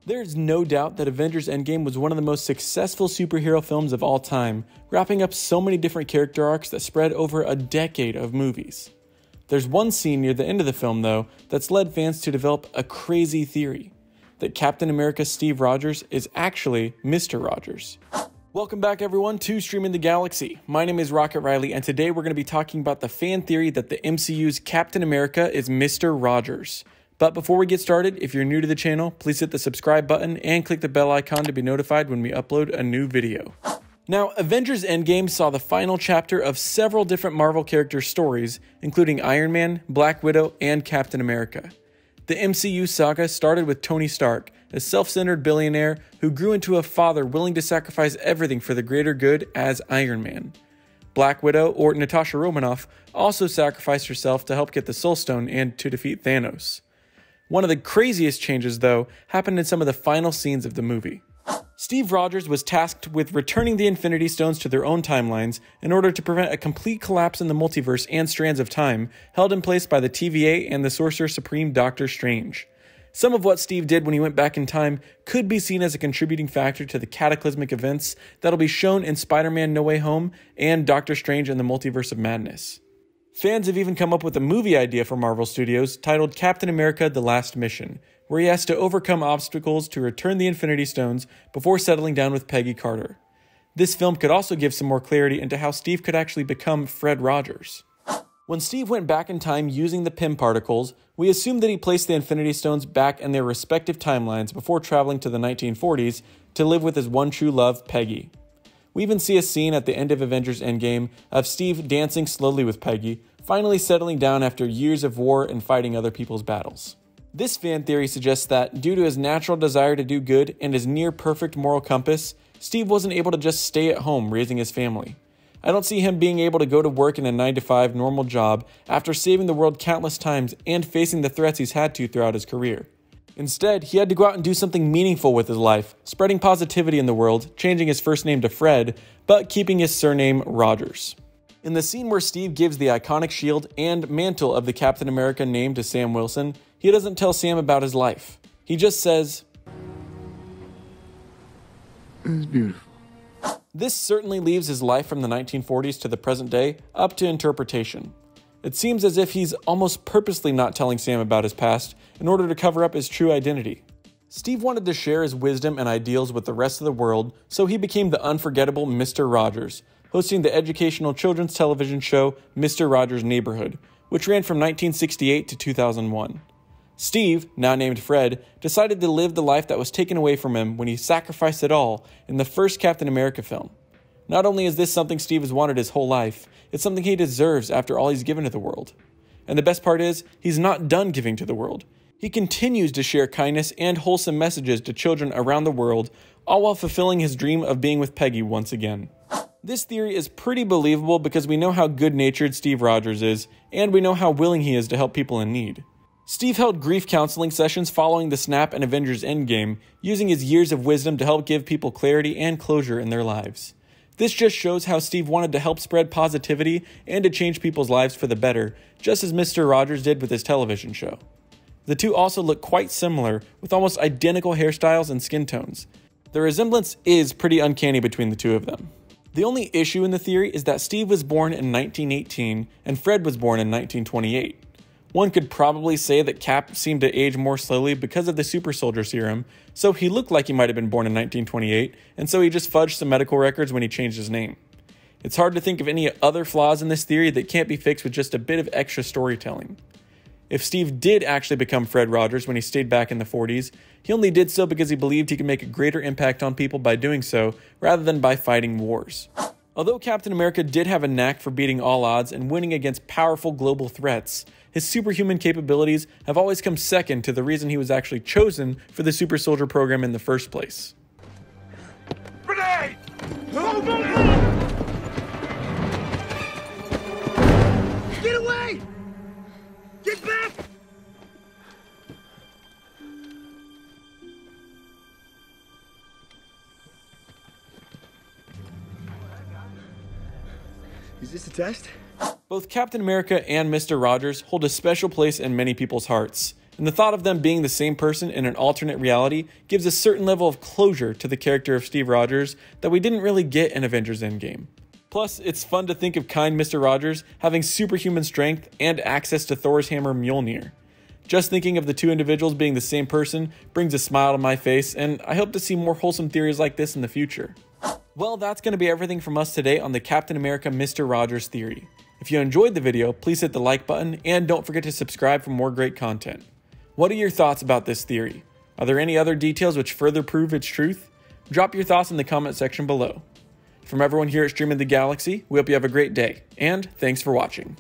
There's no doubt that Avengers Endgame was one of the most successful superhero films of all time, wrapping up so many different character arcs that spread over a decade of movies. There's one scene near the end of the film, though, that's led fans to develop a crazy theory, that Captain America Steve Rogers is actually Mr. Rogers. Welcome back everyone to Streaming the Galaxy. My name is Rocket Riley, and today we're going to be talking about the fan theory that the MCU's Captain America is Mr. Rogers. But before we get started, if you're new to the channel, please hit the subscribe button and click the bell icon to be notified when we upload a new video. Now, Avengers Endgame saw the final chapter of several different Marvel character stories, including Iron Man, Black Widow, and Captain America. The MCU saga started with Tony Stark, a self-centered billionaire who grew into a father willing to sacrifice everything for the greater good as Iron Man. Black Widow, or Natasha Romanoff, also sacrificed herself to help get the Soul Stone and to defeat Thanos. One of the craziest changes, though, happened in some of the final scenes of the movie. Steve Rogers was tasked with returning the Infinity Stones to their own timelines in order to prevent a complete collapse in the multiverse and strands of time held in place by the TVA and the Sorcerer Supreme Doctor Strange. Some of what Steve did when he went back in time could be seen as a contributing factor to the cataclysmic events that'll be shown in Spider-Man No Way Home and Doctor Strange and the Multiverse of Madness. Fans have even come up with a movie idea for Marvel Studios titled Captain America: The Last Mission, where he has to overcome obstacles to return the Infinity Stones before settling down with Peggy Carter. This film could also give some more clarity into how Steve could actually become Fred Rogers. When Steve went back in time using the Pym particles, we assume that he placed the Infinity Stones back in their respective timelines before traveling to the 1940s to live with his one true love, Peggy. We even see a scene at the end of Avengers Endgame of Steve dancing slowly with Peggy, finally settling down after years of war and fighting other people's battles. This fan theory suggests that, due to his natural desire to do good and his near-perfect moral compass, Steve wasn't able to just stay at home raising his family. I don't see him being able to go to work in a 9-to-5 normal job after saving the world countless times and facing the threats he's had to throughout his career. Instead, he had to go out and do something meaningful with his life, spreading positivity in the world, changing his first name to Fred, but keeping his surname Rogers. In the scene where Steve gives the iconic shield and mantle of the Captain America name to Sam Wilson, he doesn't tell Sam about his life. He just says, "It's beautiful." This certainly leaves his life from the 1940s to the present day up to interpretation. It seems as if he's almost purposely not telling Sam about his past in order to cover up his true identity. Steve wanted to share his wisdom and ideals with the rest of the world, so he became the unforgettable Mr. Rogers, hosting the educational children's television show Mr. Rogers' Neighborhood, which ran from 1968 to 2001. Steve, now named Fred, decided to live the life that was taken away from him when he sacrificed it all in the first Captain America film. Not only is this something Steve has wanted his whole life, it's something he deserves after all he's given to the world. And the best part is, he's not done giving to the world. He continues to share kindness and wholesome messages to children around the world, all while fulfilling his dream of being with Peggy once again. This theory is pretty believable because we know how good-natured Steve Rogers is, and we know how willing he is to help people in need. Steve held grief counseling sessions following the snap in Avengers Endgame, using his years of wisdom to help give people clarity and closure in their lives. This just shows how Steve wanted to help spread positivity and to change people's lives for the better, just as Mr. Rogers did with his television show. The two also look quite similar, with almost identical hairstyles and skin tones. The resemblance is pretty uncanny between the two of them. The only issue in the theory is that Steve was born in 1918 and Fred was born in 1928. One could probably say that Cap seemed to age more slowly because of the super soldier serum, so he looked like he might have been born in 1928, and so he just fudged some medical records when he changed his name. It's hard to think of any other flaws in this theory that can't be fixed with just a bit of extra storytelling. If Steve did actually become Fred Rogers when he stayed back in the 40s, he only did so because he believed he could make a greater impact on people by doing so, rather than by fighting wars. Although Captain America did have a knack for beating all odds and winning against powerful global threats, his superhuman capabilities have always come second to the reason he was actually chosen for the super soldier program in the first place. Grenade! Go, go, go! Get away! Get back! Is this a test? Both Captain America and Mr. Rogers hold a special place in many people's hearts. and the thought of them being the same person in an alternate reality gives a certain level of closure to the character of Steve Rogers that we didn't really get in Avengers Endgame. Plus, it's fun to think of kind Mr. Rogers having superhuman strength and access to Thor's hammer Mjolnir. Just thinking of the two individuals being the same person brings a smile to my face, and I hope to see more wholesome theories like this in the future. Well, that's going to be everything from us today on the Captain America Mr. Rogers theory. If you enjoyed the video, please hit the like button and don't forget to subscribe for more great content. What are your thoughts about this theory? Are there any other details which further prove its truth? Drop your thoughts in the comment section below. From everyone here at Stream of the Galaxy, we hope you have a great day, and thanks for watching.